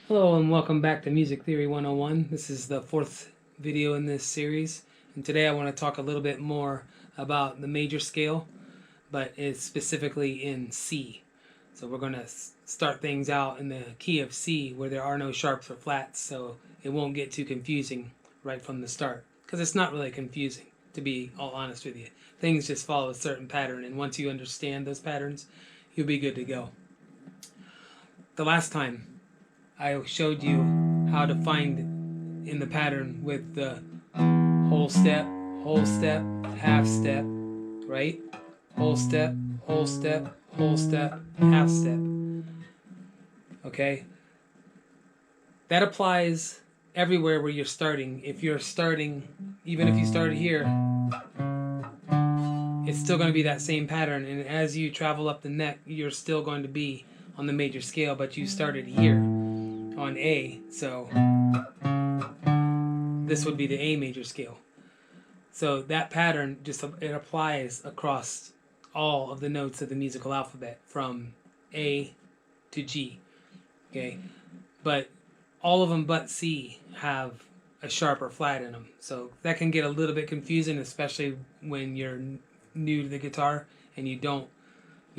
Hello and welcome back to Music Theory 101. This is the fourth video in this series, and today I want to talk a little bit more about the major scale, but it's specifically in C. So we're going to start things out in the key of C where there are no sharps or flats, so it won't get too confusing right from the start, because it's not really confusing, to be all honest with you. Things just follow a certain pattern, and once you understand those patterns, you'll be good to go. The last time I showed you how to find in the pattern with the whole step, half step, right? Whole step, whole step, whole step, half step. Okay? That applies everywhere where you're starting. If you're starting, even if you started here, it's still going to be that same pattern. And as you travel up the neck, you're still going to be on the major scale, but you started here on A, so this would be the A major scale. So that pattern it applies across all of the notes of the musical alphabet from A to G. Okay, but all of them but C have a sharp or flat in them, so that can get a little bit confusing, especially when you're new to the guitar and you're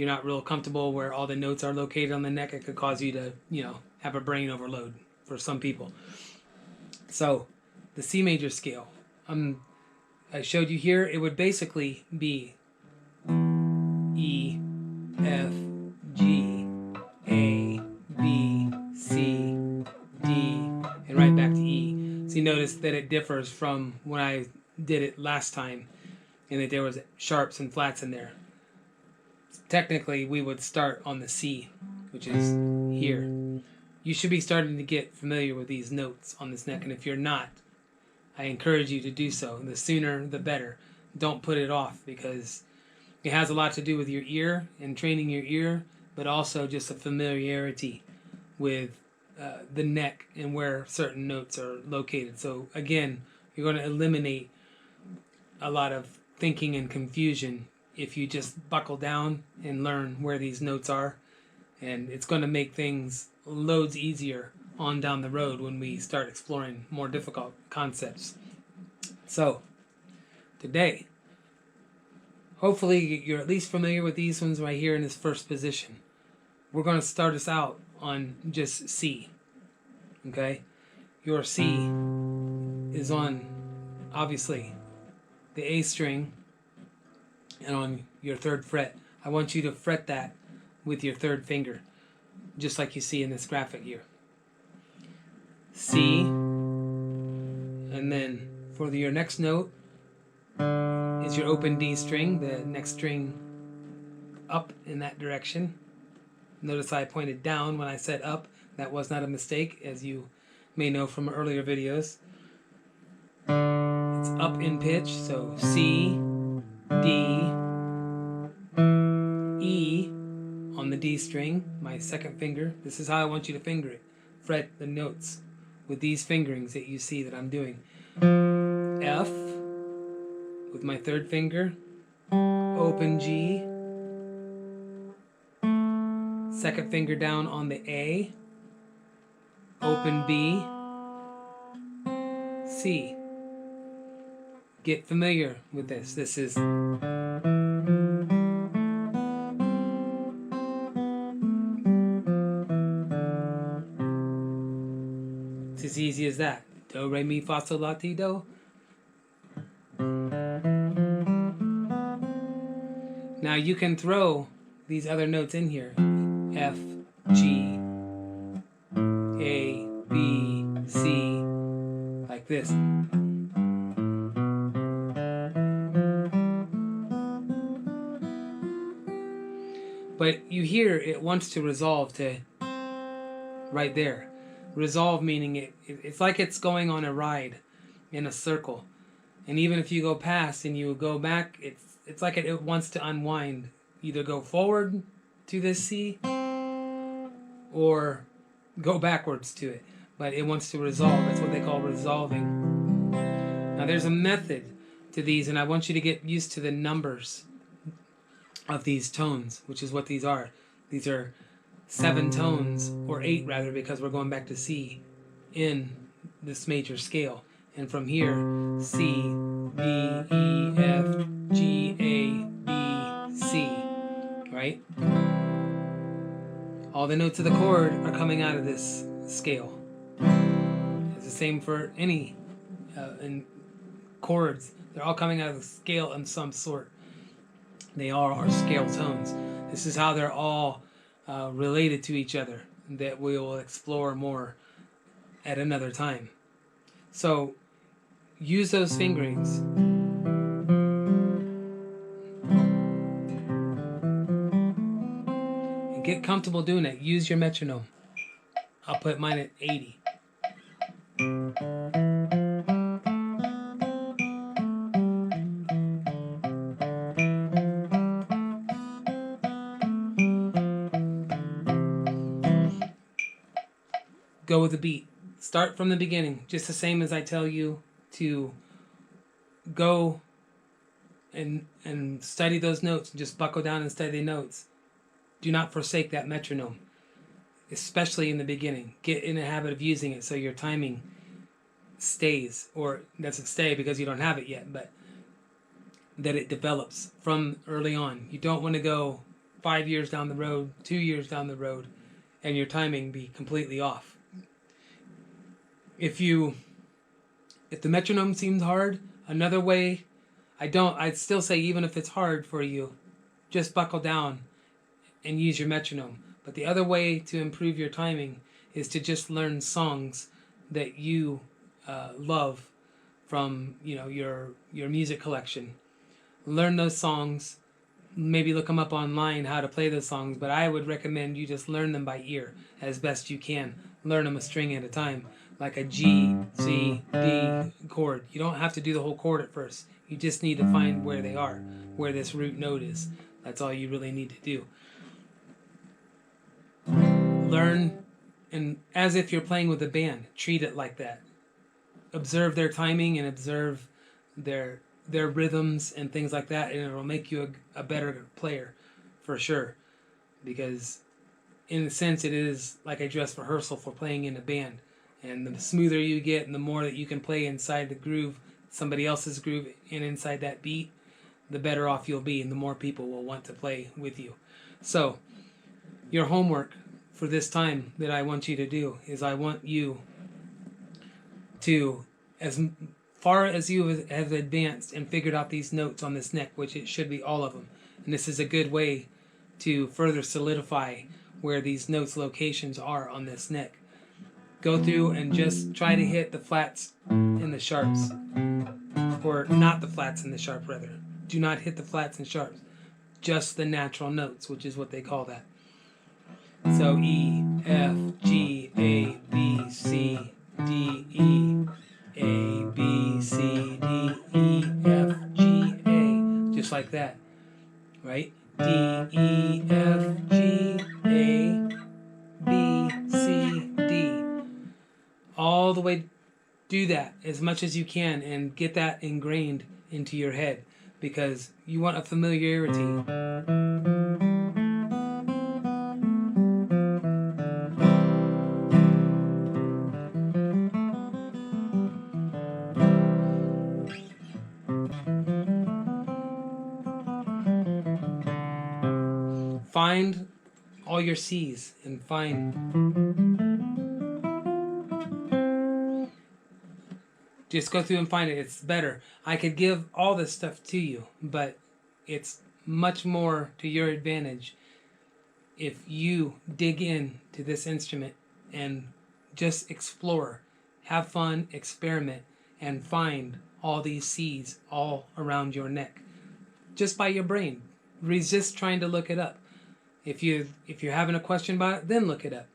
not real comfortable where all the notes are located on the neck. It could cause you to have a brain overload for some people. So the C major scale, I showed you here, it would basically be E, F, G, A, B, C, D, and right back to E. So you notice that it differs from when I did it last time, and that there was sharps and flats in there. Technically, we would start on the C, which is here. You should be starting to get familiar with these notes on this neck, and if you're not, I encourage you to do so. The sooner, the better. Don't put it off, because it has a lot to do with your ear and training your ear, but also just a familiarity with the neck and where certain notes are located. So again, you're going to eliminate a lot of thinking and confusion if you just buckle down and learn where these notes are, and it's going to make things loads easier on down the road when we start exploring more difficult concepts. So today, hopefully you're at least familiar with these ones right here in this first position. We're going to start us out on just C. Okay, your C is on obviously the A string and on your third fret. I want you to fret that with your third finger, just like you see in this graphic here. C, and then for your next note is your open D string, the next string up in that direction. Notice I pointed down when I said up. That was not a mistake, as you may know from earlier videos. It's up in pitch, so C, D, E on the D string, my second finger. This is how I want you to finger it. Fret the notes with these fingerings that you see that I'm doing. F with my third finger, open G, second finger down on the A, open B, C. Get familiar with this. This is it's as easy as that. Do, re, mi, fa, sol, la, ti, do. Now you can throw these other notes in here. F, G, A, B, C, like this. But you hear it wants to resolve to right there. Resolve meaning it's like it's going on a ride in a circle. And even if you go past and you go back, it's like it wants to unwind. Either go forward to this C or go backwards to it. But it wants to resolve. That's what they call resolving. Now there's a method to these, and I want you to get used to the numbers of these tones, which is what these are. These are 7 tones, or 8 rather, because we're going back to C in this major scale. And from here, C, D, E, F, G, A, B, C, right? All the notes of the chord are coming out of this scale. It's the same for any in chords. They're all coming out of the scale in some sort. They are our scale tones. This is how they're all related to each other, that we will explore more at another time. So use those fingerings. And get comfortable doing it. Use your metronome. I'll put mine at 80. Go with the beat. Start from the beginning, just the same as I tell you to go and study those notes. Just buckle down and study the notes. Do not forsake that metronome, especially in the beginning. Get in the habit of using it so your timing stays, or doesn't stay because you don't have it yet, but that it develops from early on. You don't want to go 5 years down the road, 2 years down the road, and your timing be completely off. If the metronome seems hard, another way, I'd still say even if it's hard for you, just buckle down and use your metronome. But the other way to improve your timing is to just learn songs that you love from your music collection. Learn those songs. Maybe look them up online how to play those songs, but I would recommend you just learn them by ear as best you can. Learn them a string at a time, like a G, C, D chord. You don't have to do the whole chord at first. You just need to find where they are, where this root note is. That's all you really need to do. Learn, and as if you're playing with a band, treat it like that. Observe their timing and observe their rhythms and things like that, and it'll make you a better player for sure. Because in a sense, it is like a dress rehearsal for playing in a band. And the smoother you get and the more that you can play inside the groove, somebody else's groove, and inside that beat, the better off you'll be and the more people will want to play with you. So your homework for this time that I want you to do is I want you to, as far as you have advanced and figured out these notes on this neck, which it should be all of them, and this is a good way to further solidify where these notes locations are on this neck. Go through and just try to hit the flats and the sharps, or not the flats and the sharp rather. Do not hit the flats and sharps, just the natural notes, which is what they call that. So E, F, G, A, B, C, D, E, A, B, C, D, E, F, G, A, just like that, right? D, E, F, G, A, B, C, D. All the way, do that as much as you can and get that ingrained into your head, because you want a familiarity. Find all your C's and just go through and find it. It's better. I could give all this stuff to you, but it's much more to your advantage if you dig in to this instrument and just explore, have fun, experiment, and find all these C's all around your neck just by your brain. Resist trying to look it up. If you're having a question about it, then look it up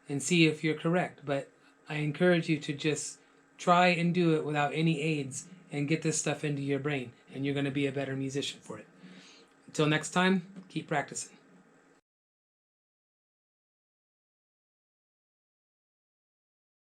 and see if you're correct. But I encourage you to just try and do it without any aids and get this stuff into your brain, and you're going to be a better musician for it. Until next time, keep practicing.